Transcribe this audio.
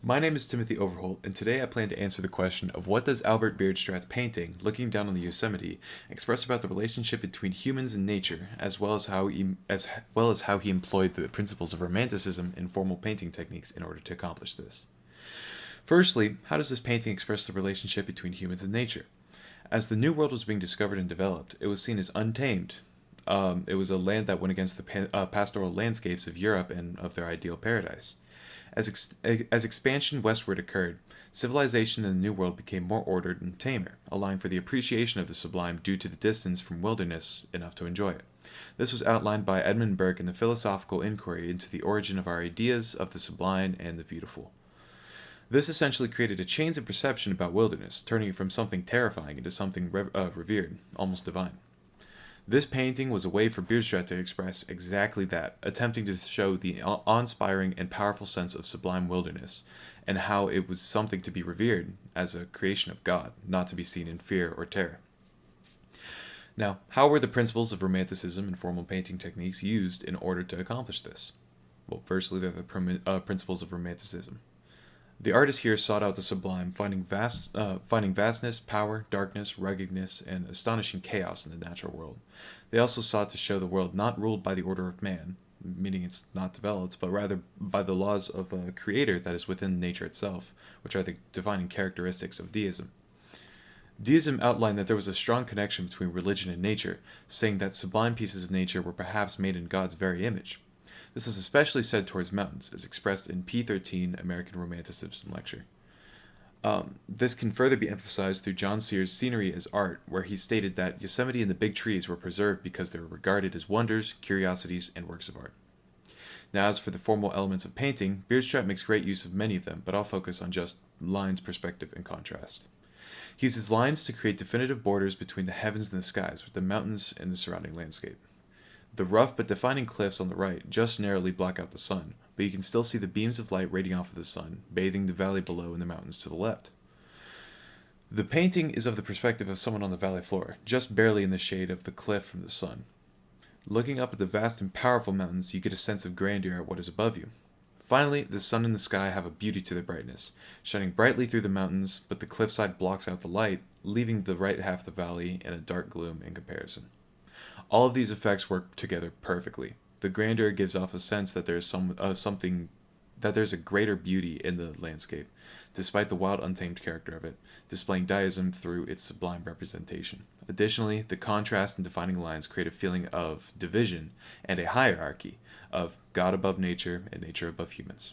My name is Timothy Overholt, and today I plan to answer the question of what does Albert Bierstadt's painting, Looking Down on the Yosemite, express about the relationship between humans and nature, as well as how he employed the principles of Romanticism in formal painting techniques in order to accomplish this. Firstly, how does this painting express the relationship between humans and nature? As the New World was being discovered and developed, it was seen as untamed. It was a land that went against the pastoral landscapes of Europe and of their ideal paradise. As expansion westward occurred, civilization in the New World became more ordered and tamer, allowing for the appreciation of the sublime due to the distance from wilderness enough to enjoy it. This was outlined by Edmund Burke in the Philosophical Inquiry into the Origin of Our Ideas of the Sublime and the Beautiful. This essentially created a change in perception about wilderness, turning it from something terrifying into something revered, almost divine. This painting was a way for Bierstadt to express exactly that, attempting to show the awe-inspiring and powerful sense of sublime wilderness, and how it was something to be revered as a creation of God, not to be seen in fear or terror. Now, how were the principles of Romanticism and formal painting techniques used in order to accomplish this? Well, firstly, they're the principles of Romanticism. The artist here sought out the sublime, finding vastness, power, darkness, ruggedness, and astonishing chaos in the natural world. They also sought to show the world not ruled by the order of man, meaning it's not developed, but rather by the laws of a creator that is within nature itself, which are the defining characteristics of deism. Deism outlined that there was a strong connection between religion and nature, saying that sublime pieces of nature were perhaps made in God's very image. This is especially said towards mountains, as expressed in P13 American Romanticism Lecture. This can further be emphasized through John Sear's Scenery as Art, where he stated that Yosemite and the big trees were preserved because they were regarded as wonders, curiosities, and works of art. Now, as for the formal elements of painting, Bierstadt makes great use of many of them, but I'll focus on just lines, perspective, and contrast. He uses lines to create definitive borders between the heavens and the skies, with the mountains and the surrounding landscape. The rough but defining cliffs on the right just narrowly block out the sun, but you can still see the beams of light radiating off of the sun, bathing the valley below and the mountains to the left. The painting is of the perspective of someone on the valley floor, just barely in the shade of the cliff from the sun. Looking up at the vast and powerful mountains, you get a sense of grandeur at what is above you. Finally, the sun and the sky have a beauty to their brightness, shining brightly through the mountains, but the cliffside blocks out the light, leaving the right half of the valley in a dark gloom in comparison. All of these effects work together perfectly. The grandeur gives off a sense that there's there's a greater beauty in the landscape, despite the wild, untamed character of it, displaying deism through its sublime representation. Additionally, the contrast and defining lines create a feeling of division and a hierarchy of God above nature and nature above humans.